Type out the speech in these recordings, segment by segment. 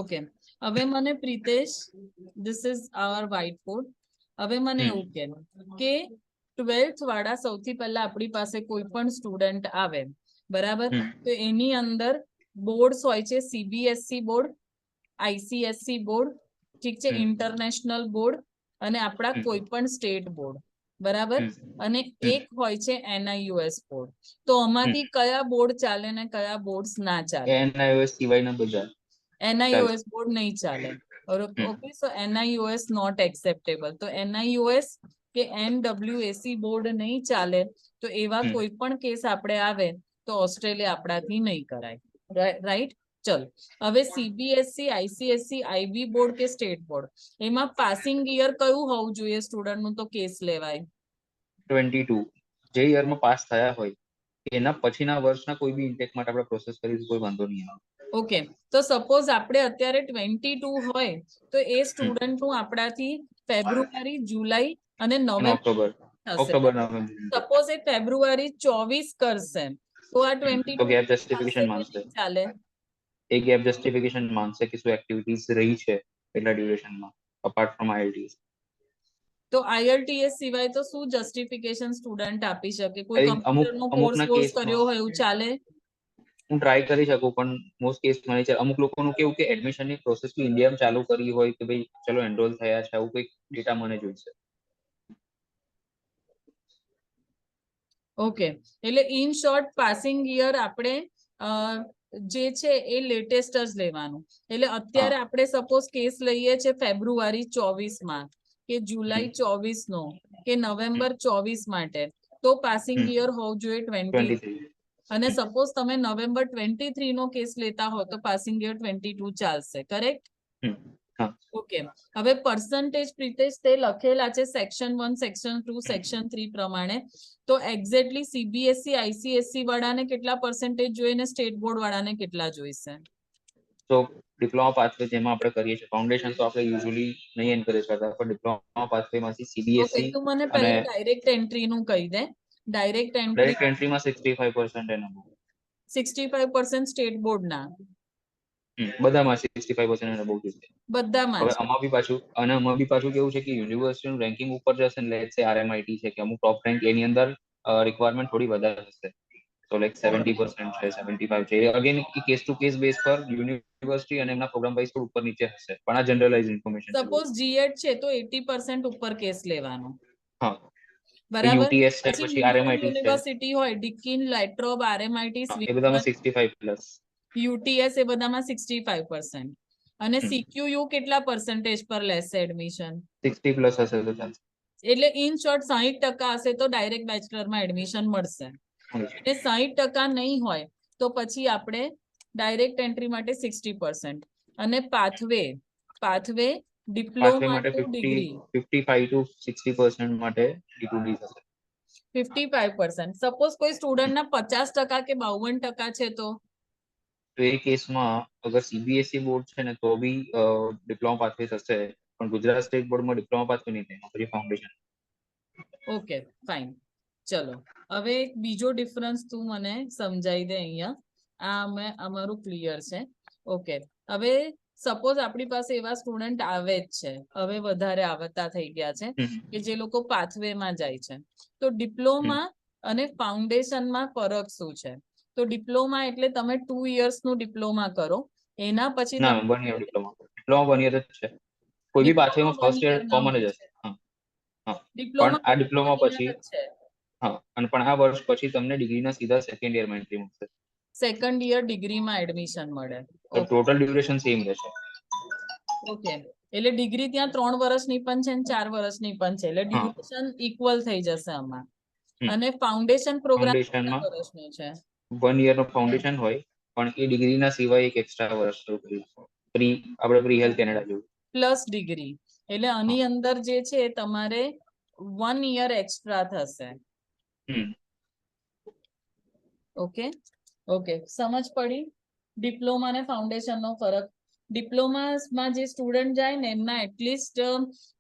Okay, હવે મને Pritesh, this is our white board. હવે મને એવું કે 12th વાળા સૌથી પહેલા આપણી પાસે કોઈ પણ સ્ટુડન્ટ આવે, બરાબર, તો એની અંદર બોર્ડ્સ હોય છે, સીબીએસસી બોર્ડ, આઈસીએસસી બોર્ડ, ઠીક છે, ઇન્ટરનેશનલ બોર્ડ અને આપણા કોઈ પણ સ્ટેટ બોર્ડ, બરાબર, અને એક હોય છે એનઆઈયુએસ બોર્ડ. તો આમાંથી કયા બોર્ડ ચાલે ને કયા બોર્ડ્સ ના ચાલે? એનઆઈઓએસ સિવાયના બધા NIOS બોર્ડ નહીં ચાલે. Okay, so NIOS not acceptable. તો NIOS કે NWAC બોર્ડ નહીં ચાલે. તો એવા કોઈ પણ કેસ આપણે આવે તો ઓસ્ટ્રેલિયા આપણાથી નહીં કરાય, રાઈટ? ચલો, હવે સીબીએસસી, આઈસીએસસી, આઈબી બોર્ડ કે સ્ટેટ બોર્ડ, એમાં પાસિંગ યર કયું હોવું જોઈએ સ્ટુડન્ટ નું તો કેસ લેવાય? 22 જે યરમાં પાસ થયા હોય એના પછીના વર્ષના કોઈ બી ઇન્ટેક માટે આપણે પ્રોસેસ કરીશું, કોઈ વાંધો નહીં આવે. ઓકે, તો સપોઝ આપણે અત્યારે 22 હોય તો એ સ્ટુડન્ટ નું આપણાથી ફેબ્રુઆરી, જુલાઈ અને નવેમ્બર ઓક્ટોબર નવેમ્બર સપોઝ એ ફેબ્રુઆરી 24 કરશે તો આ 22 તો ગેપ જસ્ટિફિકેશન માંગશે. ચાલે? એ ગેપ જસ્ટિફિકેશન માંગશે કે શું એક્ટિવિટીઝ રહી છે એટલા ડ્યુરેશનમાં અપાર્ટ ફ્રોમ આઈએલટીએસ. તો આઈએલટીએસ સિવાય તો શું જસ્ટિફિકેશન સ્ટુડન્ટ આપી શકે? કોઈ અમુક કમ્પ્યુટરનો અમુકના કોર્સ કેસમાં કર્યો હોય એવું ચાલે? હું ટ્રાય કરી શકું, પણ મોસ્ટ કેસ મને છે અમુક લોકોનું કેવું કે એડમિશનની પ્રોસેસ ઇન્ડિયામાં ચાલુ કરી હોય કે ભાઈ ચલો એનરોલ થયા છે, આવું કંઈક ડેટા મને જોઈશે. ઓકે, એટલે ઇન શોર્ટ પાસિંગ યર આપણે જે છે એ લેટેસ્ટ જ લેવાનું. એટલે અત્યારે આપણે સપોઝ કેસ લઈએ છે ફેબ્રુઆરી 24 માં કે જુલાઈ 24 નો કે નવેમ્બર 24 માટે, તો પાસિંગ યર હોવું જોઈએ 23. અને સપોઝ તમે નવેમ્બર 23 નો કેસ લેતા હો તો પાસિંગ યર 22 ચાલશે, કરેક્ટ? ઓકે, હવે પર્સન્ટેજ પ્રિતેશ તે લખેલા છે સેક્શન 1, સેક્શન 2, સેક્શન 3 પ્રમાણે. તો એક્ઝેક્ટલી સીબીએસસી, આઈસીએસસી વાળાને કેટલા પર્સન્ટેજ જોઈએ ને સ્ટેટ બોર્ડ વાળાને કેટલા જોઈશે? તો ડિપ્લોમા પાથવે જેમાં આપણે કરીએ છીએ, ફાઉન્ડેશન તો આપણે યુઝ્યુઅલી નહીં એન્કરેજ કરતા, પણ ડિપ્લોમા પાથવેમાંથી સીબીએસસી તું મને અને પહેલા ડાયરેક્ટ એન્ટ્રી નું કહી દે. ડાયરેક્ટ એન્ટ્રીમાં 65% એના 65% સ્ટેટ બોર્ડ ના બધામાં 65% એના બહુ જોઈએ. બધામાં હવે છે. આમાં બી પાછું કેવું છે કે યુનિવર્સિટીનું રેન્કિંગ ઉપર જશે ને, લેટ્સ સે આરએમઆઈટી છે કે અમુક ટોપ રેન્ક, એની અંદર રિક્વાયરમેન્ટ થોડી વધારે હશે. તો લાઈક 70% છે, 75 છે. Again case two case base પર યુનિવર્સિટી અને એમના પ્રોગ્રામ વાઇઝ ઉપર નીચે હશે, પણ આ જનરલાઇઝ ઇન્ફોર્મેશન છે. સપોઝ જીએડ છે તો 80% ઉપર કેસ લેવાનો, હા, બરાબર. યુટીએસ છે, પછી પછી મુંબઈ આરએમઆઈટી છે, યુનિવર્સિટી હોય, ડિકિન, લેટ્રોબ, આરએમઆઈટી, એ બધામાં 65 પ્લસ. યુટીએસ એ બધામાં 65%. અને સીક્યુયુ કેટલા પર્સન્ટેજ પર લેશે એડમિશન? 60 પ્લસ હશે તો ચાલશે. એટલે ઇન શોર્ટ 60% હશે તો ડાયરેક્ટ બેચલરમાં એડમિશન મળશે. અને 60% નહીં હોય તો પછી આપણે ડાયરેક્ટ એન્ટ્રી માટે 60%. અને પાથવે ડિપ્લોમા માટે ટુ ડિગ્રી 55 to 60% માટે ડી2ડી થશે. 55%. સપોઝ કોઈ સ્ટુડન્ટના 50% કે 52% છે તો એ કેસમાં અગર સીબીએસઈ બોર્ડ છે ને તો બી ડિપ્લોમા પાથવે થશે, પણ ગુજરાત સ્ટેટ બોર્ડમાં ડિપ્લોમા પાથવે નહીં થાય, પછી ફાઉન્ડેશન. Okay, fine. ચલો, હવે એક બીજો ડિફરન્સ તું મને સમજાઈ દે અહીંયા. આ અમારું ક્લિયર છે. ઓકે, હવે સપોઝ આપણી પાસે એવા સ્ટુડન્ટ આવે જ છે, હવે વધારે આવતા થઈ ગયા છે કે જે લોકો પાથવેમાં જાય છે. તો ડિપ્લોમા અને ફાઉન્ડેશનમાં ફરક શું છે? તો ડિપ્લોમા એટલે તમે 2 years નું ડિપ્લોમા કરો, એના પછી ના, 1 year ડિપ્લોમા 1 year જ છે. કોઈ બી પાથવેમાં ફર્સ્ટ યર કોમન જ હશે. પણ આ ડિપ્લોમા પછી પણ આ વર્ષ પછી તમને ડિગ્રીના સીધા સેકન્ડ યરમાં એન્ટ્રી મળશે. સેકન્ડ યર ડિગ્રીમાં એડમિશન મળે. તો ટોટલ ડ્યુરેશન સેમ રહેશે. ઓકે, એટલે ડિગ્રી ત્યાં 3 વર્ષની પણ છે અને 4 વર્ષની પણ છે, એટલે ડ્યુરેશન ઇક્વલ થઈ જશે આમાં. અને ફાઉન્ડેશન પ્રોગ્રામ કેટલા વર્ષનો છે? 1 year નો ફાઉન્ડેશન હોય, પણ એ ડિગ્રીના સિવાય એક એક્સ્ટ્રા વર્ષ આપણે પ્રી હેલ્થ કેનેડા જેવું પ્લસ ડિગ્રી. એટલે આની અંદર જે છે તમારે 1 year એક્સ્ટ્રા થશે. ઓકે, સમજ પડી ડિપ્લોમા અને ફાઉન્ડેશન નો ફરક? ડિપ્લોમામાં જે સ્ટુડન્ટ જાય ને એમના એટલીસ્ટ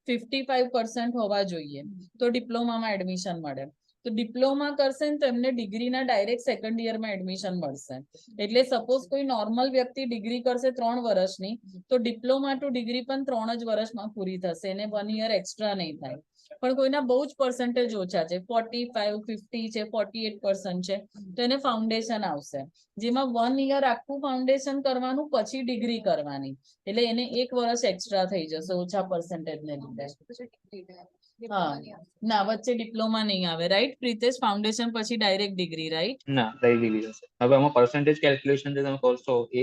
55% હોવા જોઈએ તો ડિપ્લોમામાં એડમિશન મળે. તો તો ડિપ્લોમા કરશે ને તો એમને ડિગ્રીના ડાયરેક્ટ સેકન્ડ યરમાં એડમિશન મળશે. એટલે સપોઝ કોઈ નોર્મલ વ્યક્તિ ડિગ્રી કરશે 3 વર્ષની, તો ડિપ્લોમા ટુ ડિગ્રી પણ 3 જ વર્ષમાં પૂરી થશે, એને 1 યર એક્સ્ટ્રા નહીં થાય. પણ કોઈના બહુ જ પર્સન્ટેજ ઓછા છે, 45, 50 છે, 48% છે, તો એને ફાઉન્ડેશન આવશે, જેમાં 1 યર આખું ફાઉન્ડેશન કરવાનું પછી ડિગ્રી કરવાની, એટલે એને 1 વર્ષ એક્સ્ટ્રા થઈ જશે ઓછા પર્સન્ટેજ ને લીધે. હા, ના વચ્ચે ડિપ્લોમા નહીં આવે, રાઈટ પ્રિતેશ? ફાઉન્ડેશન પછી ડાયરેક્ટ ડિગ્રી, રાઈટ? ના, ડિગ્રી હશે. હવે આમાં પર્સન્ટેજ કેલ્ક્યુલેશન જે તમે કરશો એ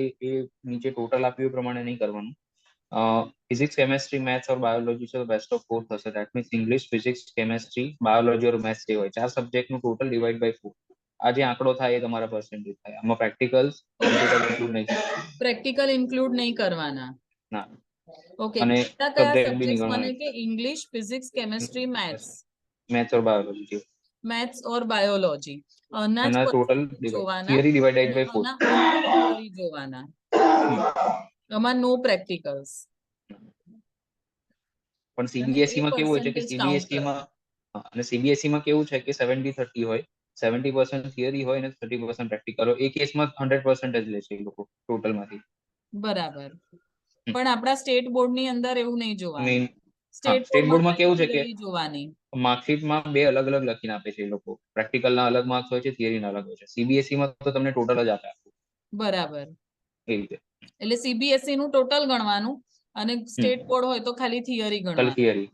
નીચે ટોટલ આપ્યું એ પ્રમાણે નહીં કરવાનું. फिजिक्स केमिस्ट्री मैथ्स और बायोलॉजी से बेस्ट ऑफ 4 થશે. That means English, physics, chemistry, biology और મેથ્સ જે હોય 4 સબ્જેક્ટ નું ટોટલ ડિવાઇડ બાય 4. આ જે આંકડો થાય એ તમારા પર્સન્ટેજ થાય. આમાં પ્રેક્ટિકલ્સ ઇન્ક્લુડ નહીં થાય. પ્રેક્ટિકલ ઇન્ક્લુડ નહીં કરવાના. ના. ઓકે, અને કયા સબ્જેક્ટ બી નહીં સબ્જેક્ટ્સ મને ગણવાના. કે English, physics, chemistry, maths, maths और बायोलॉजी મેથ્સ ઓર બાયોલોજી. આના જ અને ટોટલ જોવાના, થિયરી ડિવાઇડેડ અને બાય 4. આના only theory જોવાના, આમાં નો પ્રેક્ટિકલ્સ. પણ અને સીબીએસઈ એ માં કેવું હોય છે કે percentage count સીબીએસઈ માં અને સીબીએસઈ માં કેવું છે કે 70-30 હોય. 70% થિયરી હોય અને 30% પ્રેક્ટિકલ હોય. એ કેસમાં 100% જ લે છે એ લોકો ટોટલ માંથી. બરાબર. પણ આપણા સ્ટેટ બોર્ડ ની અંદર એવું નહીં જોવાનું. મેઇન સ્ટેટ સ્ટેટ બોર્ડમાં કેવું છે કે થિયરી જોવાની. માર્કશીટમાં 2 અલગ અલગ લખીને આપે છે એ લોકો. પ્રેક્ટિકલના અલગ માર્ક્સ હોય છે, થિયરીના અલગ હોય છે. સીબીએસઈ માં તો તમને ટોટલ જ આપે બરાબર. એ રીતે. એટલે સીબીએસઈ નું ટોટલ ગણવાનું અને સ્ટેટ બોર્ડ હોય તો ખાલી થિયરી ખાલી ગણવાની. થિયરી.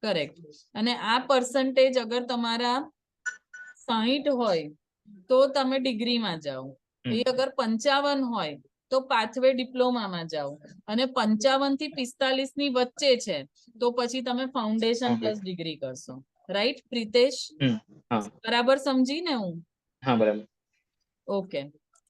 કરેક્ટ. અને આ પર્સન્ટેજ અગર તમારા 60 હોય તો તમે ડિગ્રીમાં જાઓ, એ અગર 55 હોય તો પાથવે ડિપ્લોમામાં જાઓ, અને 55 થી 45 ની વચ્ચે છે તો પછી તમે ફાઉન્ડેશન પ્લસ ડિગ્રી કરશો. રાઈટ પ્રિતેશ? હા. બરાબર સમજી ને હું? હા, બરાબર. ઓકે,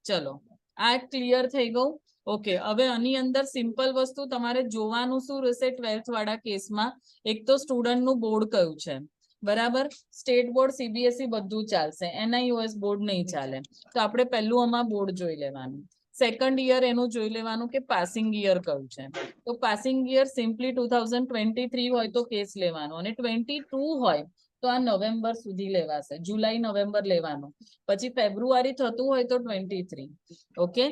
ચલો આ ક્લિયર થઈ ગયું. ઓકે, હવે આની અંદર સિમ્પલ વસ્તુ તમારે જોવાનું શું રહેશે 12th વાળા કેસમાં? એક તો સ્ટુડન્ટ નું બોર્ડ કયું છે, બરાબર? સ્ટેટ બોર્ડ, સીબીએસઈ બધું ચાલશે, એનઆઈઓએસ બોર્ડ નહીં ચાલે. તો આપણે પહેલું આમાં બોર્ડ જોઈ લેવાનું. સેકન્ડ યર એનું જોઈ લેવાનું કે પાસિંગ યર કયું છે. તો પાસિંગ યર સિમ્પલી 2023 હોય તો કેસ લેવાનો, અને 22 હોય તો આ નવેમ્બર સુધી લેવાશે, જુલાઈ નવેમ્બર લેવાનું. પછી ફેબ્રુઆરી થતું હોય તો 23. ઓકે,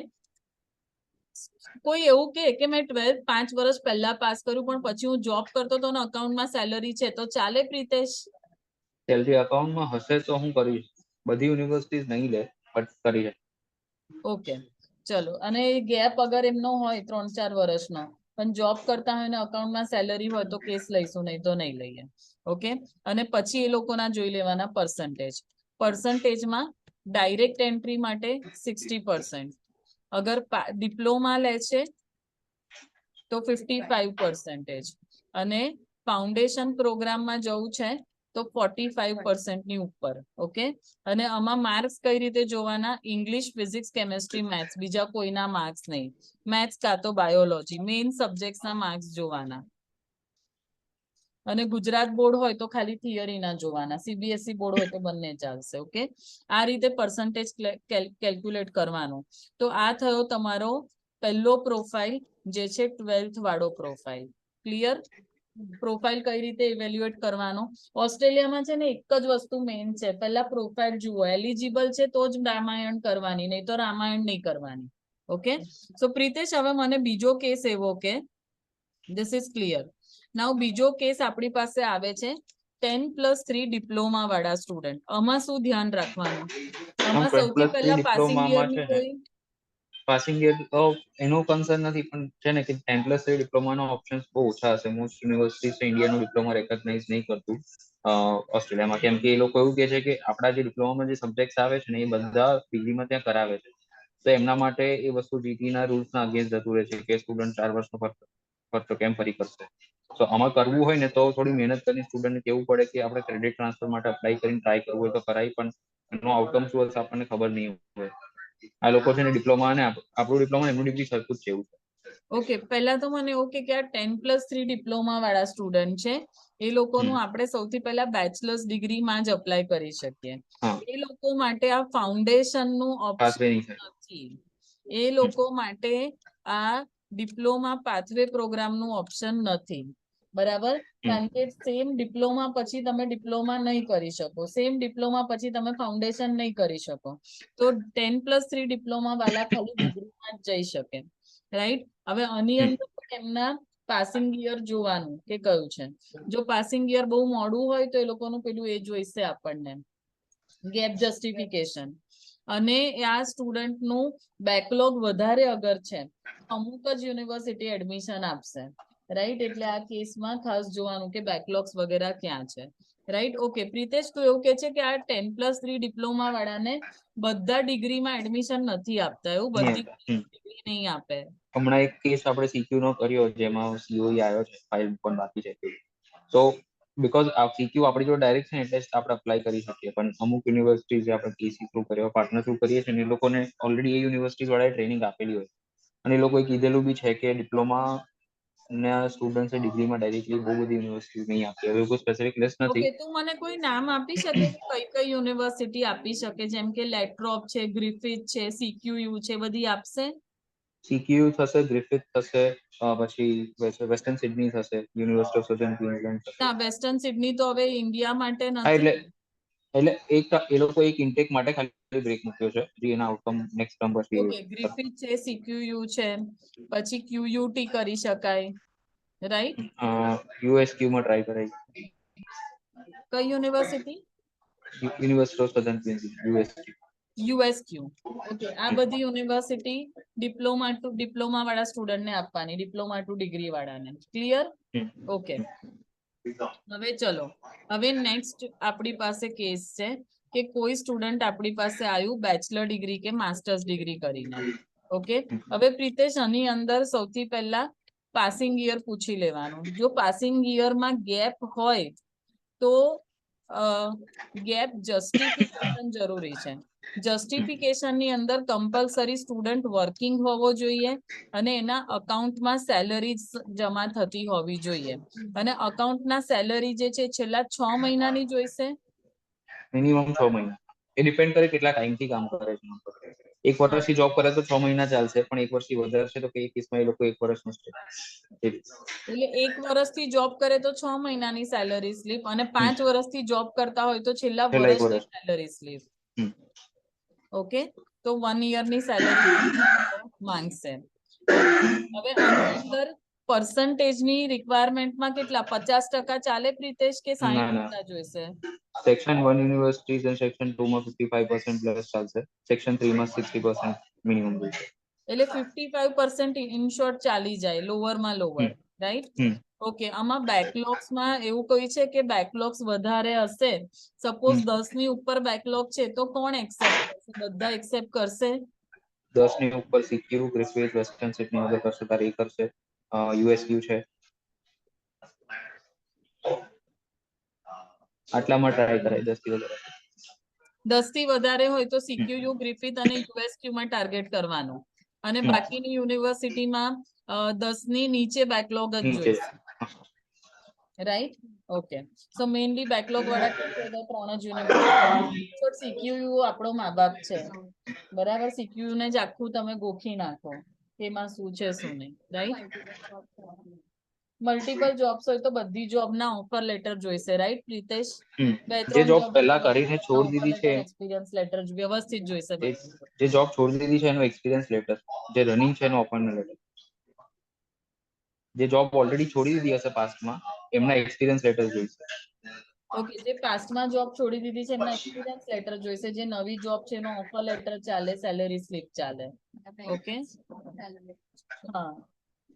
કોઈ એવું કે મેં 12th 5 વર્ષ પહેલા પાસ કર્યું પણ પછી હું જોબ કરતો તો ને અકાઉન્ટમાં સેલરી છે, તો ચાલે પ્રિતેશ? સેલરી અકાઉન્ટમાં હશે તો હું કરીશ. બધી યુનિવર્સિટીઝ નહીં લે, બટ કરી છે. ઓકે, ચલો. અને ગેપ અગર એમનો હોય 3-4 વર્ષનો પણ જોબ કરતા હોય ને અકાઉન્ટમાં સેલરી હોય તો કેસ લઈશું, નહીં તો નહીં લઈએ. ઓકે, અને પછી એ લોકોના જોઈ લેવાના પર્સન્ટેજ. પર્સન્ટેજમાં ડાયરેક્ટ એન્ટ્રી માટે 60%, અગર ડિપ્લોમા લે છે તો 55%, અને ફાઉન્ડેશન પ્રોગ્રામમાં જવું છે તો 45% ની ઉપર. ઓકે, અને આમાં માર્ક્સ કઈ રીતે જોવાના? ઇંગ્લિશ, ફિઝિક્સ, કેમિસ્ટ્રી, મેથ્સ, બીજા કોઈના માર્ક્સ નહીં. મેથ્સ કાં તો બાયોલોજી, મેઇન સબ્જેક્ટ્સના માર્ક્સ જોવાના. અને ગુજરાત બોર્ડ હોય તો ખાલી થિયરીના જોવાના, સીબીએસઈ બોર્ડ હોય તો બંને ચાલશે. ઓકે, આ રીતે પર્સન્ટેજ કેલ્ક્યુલેટ કરવાનું. તો આ થયો તમારો પહેલો પ્રોફાઇલ, જે છે 12th વાળો પ્રોફાઇલ. ક્લિયર? પ્રોફાઇલ કઈ રીતે ઇવેલ્યુએટ કરવાનો? ઓસ્ટ્રેલિયામાં છે ને એક જ વસ્તુ મેઇન છે, પહેલા પ્રોફાઇલ જુઓ, એલિજિબલ છે તો જ રામાયણ કરવાની, નહીં તો રામાયણ નહીં કરવાની. ઓકે, સો પ્રિતેશ હવે મને બીજો કેસ એવો કે ધીસ ઇઝ ક્લિયર. નાઉ બીજો કેસ આપણી પાસે આવે છે 10+3 ડિપ્લોમા વાળા સ્ટુડન્ટ. આમાં શું ધ્યાન રાખવાનું? આમાં સૌથી 10+3 પહેલા પાસિંગ યર ડિપ્લોમામાં ની છે ને, કોઈ પાસિંગ યર તો એનું કન્સર્ન નથી, પણ છે ને કે 10+3 ડિપ્લોમાનો ઓપ્શન્સ બહુ ઓછા હશે. મોસ્ટ યુનિવર્સિટીઝ ઇન્ડિયાનું ડિપ્લોમા રેકગ્નાઇઝ નહીં કરતું ઓસ્ટ્રેલિયામાં, કેમ કે એ લોકો એવું કહે છે કે આપણા જે ડિપ્લોમામાં જે સબ્જેક્ટ્સ આવે છે ને એ બધા ડિગ્રીમાં ત્યાં કરાવે છે. તો એમના માટે એ વસ્તુ જીટીના રૂલ્સના અગેન્સ્ટ જતું રહે છે કે સ્ટુડન્ટ 4 વર્ષનો ખર્ચો કેમ ફરી કરશે. તો આમાં કરવું હોય ને તો થોડી મહેનત કરીને સ્ટુડન્ટને કહેવું પડે કે આપણે ક્રેડિટ ટ્રાન્સફર માટે અપ્લાય કરીને ટ્રાય કરવું હોય તો કરાય, પણ એનો આઉટકમ શું હશે આપણને ખબર નહીં હોય. આ લોકો છે ને ડિપ્લોમા અને આપણું ડિપ્લોમા એમનું ડિગ્રી સરખું જ છે એવું છે. ઓકે, પહેલા તો મને એવું કે આ 10+3 ડિપ્લોમા વાળા સ્ટુડન્ટ છે, એ લોકોનું આપણે સૌથી પહેલા બેચલર્સ ડિગ્રીમાં જ અપ્લાય કરી શકીએ. એ લોકો માટે આ ફાઉન્ડેશન નું ઓપ્શન નથી. એ લોકો માટે આ ડિપ્લોમા પાથવે પ્રોગ્રામનું ઓપ્શન નથી, બરાબર? કારણ કે સેમ ડિપ્લોમા પછી તમે ડિપ્લોમા નહીં કરી શકો, સેમ ડિપ્લોમા પછી તમે ફાઉન્ડેશન નહીં કરી શકો. તો 10+3 ડિપ્લોમા વાળા ખાલી ડિગ્રીમાં જ જઈ શકે, રાઈટ? હવે આની અંદર પણ એમના પાસિંગ યર જોવાનું કે કયું છે. જો પાસિંગ યર બહુ મોડું હોય તો એ લોકોનું પેલું એ જોઈશે આપણને, ગેપ જસ્ટિફિકેશન. અને આ સ્ટુડન્ટનું બેકલોગ વધારે અગર છે, અમુક જ યુનિવર્સિટી એડમિશન આપશે, રાઈટ? એટલે આ કેસમાં ખાસ જોવાનું કે બેકલોગ્સ વગેરે ક્યાં છે, રાઈટ? ઓકે પ્રિતેશ, તું એવું કે છે કે આ 10+3 ડિપ્લોમા વાળાને બધા ડિગ્રીમાં એડમિશન નથી આપતા, એવું બધી ડિગ્રી નહીં આપે. હમણાં એક કેસ આપણે સીક્યુ નો કર્યો જેમાં સીઓઈ આવ્યો છે, ફાઇલ પણ બાકી છે. તો બીકોઝ આ સીક્યુ આપણી જો ડાયરેક્ટ છે એટલે જ આપણે અપ્લાય કરી શકીએ, પણ અમુક યુનિવર્સિટી જે આપણે કેસી થ્રુ કર્યો, પાર્ટનર થ્રુ કરીએ છીએ, એ લોકોને ઓલરેડી એ યુનિવર્સિટી વાળાએ ટ્રેનિંગ આપેલી હોય અને એ લોકોએ કીધેલું બી છે કે ડિપ્લોમા ના સ્ટુડન્ટ્સ ડિગ્રીમાં ડાયરેક્ટલી બહુ બધી યુનિવર્સિટી નહીં આપતી. હવે કોઈ સ્પેસિફિક લિસ્ટ નથી. ઓકે, તું મને કોઈ નામ આપી શકે કે કઈ કઈ યુનિવર્સિટી આપી શકે? જેમ કે લેટ્રોપ છે, ગ્રિફિથ છે, સીક્યુયુ છે, બધી આપશે? સીક્યુ થશે, ગ્રિફિથ થશે, પછી વેસ્ટર્ન સિડની થશે, યુનિવર્સિટી ઓફ સધર્ન ક્વીન્સલેન્ડ થશે. ના, વેસ્ટર્ન સિડની તો હવે ઇન્ડિયા માટે હા, નથી. એટલે એ લોકો એક ઇન્ટેક માટે ખાલી બ્રેક મૂક્યો છે, જે એના આઉટકમ નેક્સ્ટ ટર્મ પછી. ઓકે, ગ્રિફિથ છે, સીક્યુયુ છે, પછી ક્યુયુટી કરી શકાય, રાઈટ? યુએસક્યુ માં ટ્રાય કરાય. કઈ university? University of southern Queensland, USQ. USQ. Okay, આ બધી યુનિવર્સિટી ડિપ્લોમા વાળા સ્ટુડન્ટને આપવાની, ડિપ્લોમા ટુ ડિગ્રી વાળાને. ક્લિયર? ઓકે, હવે ચલો, હવે નેક્સ્ટ આપણી પાસે કેસ છે કે કોઈ સ્ટુડન્ટ આપણી પાસે આવ્યું બેચલર ડિગ્રી કે માસ્ટર્સ ડિગ્રી કરીને. ઓકે, હવે પ્રિતેશ આની અંદર સૌથી પહેલા પાસિંગ યર પૂછી લેવાનું. જો પાસિંગ યરમાં ગેપ હોય તો ગેપ જસ્ટિફિકેશન જરૂરી છે. જસ્ટિફિકેશન ની અંદર કમ્પલસરી સ્ટુડન્ટ વર્કિંગ હોવો જોઈએ અને એના અકાઉન્ટમાં સેલરી જમા થતી હોવી જોઈએ. અને અકાઉન્ટના સેલરી જે છે છેલ્લા 6 મહિનાની જોઈશે. મિનિમમ 6 મહિના. એ ડિપેન્ડ કરે કેટલા ટાઈમથી કામ કરે છે. એક વર્ષથી જોબ કરે તો 6 મહિના ચાલશે, પણ એક વર્ષથી વધારે છે તો કે કેસમાં એ લોકો એક વર્ષનું સ્ટે. એટલે એક વર્ષથી જોબ કરે તો 6 મહિનાની સેલરી સ્લીપ, અને 5 વર્ષથી જોબ કરતા હોય તો છેલ્લા છેલ્લા એક વર્ષની વર્ષ. Salary slip. ઓકે, તો 1 યરની સેલરી માંગશે. હવે આની અંદર પર્સન્ટેજની રિક્વાયરમેન્ટમાં કેટલા 50% ચાલે પ્રિતેશ કે ના 60% જોઈશે? સેક્શન 1 યુનિવર્સિટીઝ અને સેક્શન 2 માં 55% પ્લસ ચાલશે, સેક્શન 3 માં 60% મિનિમમ જોઈશે. એટલે 55% ઇન શોર્ટ ચાલી જાય, લોઅરમાં લોઅર, રાઈટ? ઓકે, આમાં બેકલોગ્સમાં એવું કોઈ છે કે બેકલોગ્સ વધારે હશે, સપોઝ 10 ની ઉપર બેકલોગ છે તો કોણ એક્સેપ્ટ કરશે? બધા એક્સેપ્ટ કરશે? 10 ની ઉપર સીક્યુ, ગ્રિફિથ, વેસ્ટર્ન સિડની વગર કરશે તારે એ કરશે, યુએસક્યુ છે, આટલામાં ટ્રાય કરાય 10 થી વધારે. 10 થી વધારે હોય તો સીક્યુયુ, ગ્રિફિથ અને યુએસક્યુ માં ટાર્ગેટ કરવાનું, અને બાકીની યુનિવર્સિટીમાં 10 ની નીચે બેકલોગ જ નીચે. જોઈશે, રાઈટ? ઓકે, સો મેઇનલી બેકલોગ વાળા કેસ હોય તો 3 જ યુનિવર્સિટી. સીક્યુયુ આપણો મા બાપ છે, બરાબર? સીક્યુયુ ને જ આખું તમે ગોખી નાખો એમાં શું છે શું નહીં, રાઈટ? મલ્ટિપલ જોબ્સ હોય તો બધી જોબના ઓફર લેટર જોઈશે, રાઈટ પ્રિતેશ? જે જોબ પહેલા કરીને છોડી દીધી છે, એક્સપિરિયન્સ લેટર વ્યવસ્થિત જોઈશે. જે જોબ છોડી દીધી છે એનો એક્સપિરિયન્સ લેટર, જે રનિંગ છે એનો અપોઇન્ટમેન્ટ લેટર. જે જોબ ઓલરેડી છોડી દીધી હશે પાસ્ટમાં એમના એક્સપિરિયન્સ લેટર જોઈશે. ઓકે, જે પાસ્ટમાં જોબ છોડી દીધી છે એમના એક્સપિરિયન્સ લેટર જોઈશે, જે નવી જોબ છે એનો ઓફર લેટર ચાલે, સેલરી સ્લિપ ચાલે. ઓકે, હા,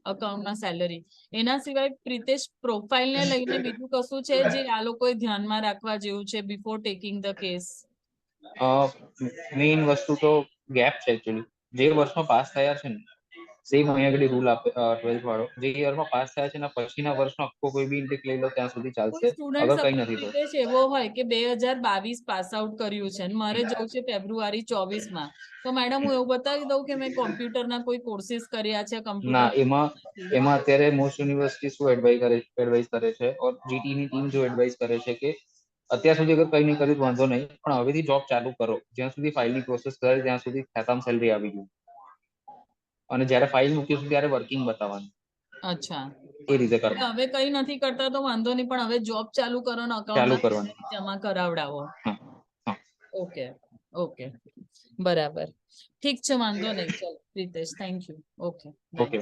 અકાઉન્ટમાં સેલરી. એના સિવાય પ્રિતેશ પ્રોફાઇલ ને લઈને બીજું કશું છે જે આ લોકોએ ધ્યાનમાં રાખવા જેવું છે before taking the case? Main વસ્તુ તો ગેપ છે એકચ્યુઅલી. જે વર્ષમાં પાસ થયા છે ને, સેમ અહીંયા આગળ રૂલ આપે 12th વાળો, જે યરમાં પાસ થયા છે ને પછીના વર્ષનો આખો કોઈ બી ઇન્ટેક લઈ લો ત્યાં સુધી કોઈ ચાલશે, સ્ટુડન્ટ અગર કઈ નથી તો. પ્રિતેશ એવો હોય કે 2022 પાસ આઉટ કર્યું છે અને મારે જવું છે ફેબ્રુઆરી 24 માં, તો મેડમ હું એવું બતાવી દઉં કે મેં કોમ્પ્યુટરના કોઈ કોર્સિસ કર્યા છે, ના, કમ્પ્યુટર એમાં અત્યારે મોસ્ટ યુનિવર્સિટી શું એડવાઇસ કરે છે, ઓર જીટી ની ટીમ જો એડવાઇસ કરે છે કે અત્યાર સુધી અગર કઈ નહીં કર્યું વાંધો નહીં, પણ હવેથી જોબ ચાલુ કરો, જ્યાં સુધી ફાઇલની પ્રોસેસ કરે ત્યાં સુધી ખાતામાં સેલરી આવી ગઈ. અને જ્યારે ફાઇલ મૂકીશું ત્યારે વર્કિંગ બતાવવાનું, અચ્છા, એ રીતે કરવાનું. હવે કઈ નથી કરતા તો વાંધો નહીં, પણ હવે જોબ ચાલુ કરો ને ચાલુ અકાઉન્ટમાં કરવાનું. જમા કરાવડાવો. હા હા ઓકે ઓકે, બરાબર, ઠીક છે, વાંધો નહીં. ચલો Pritesh, thank you. Okay, bye. Okay.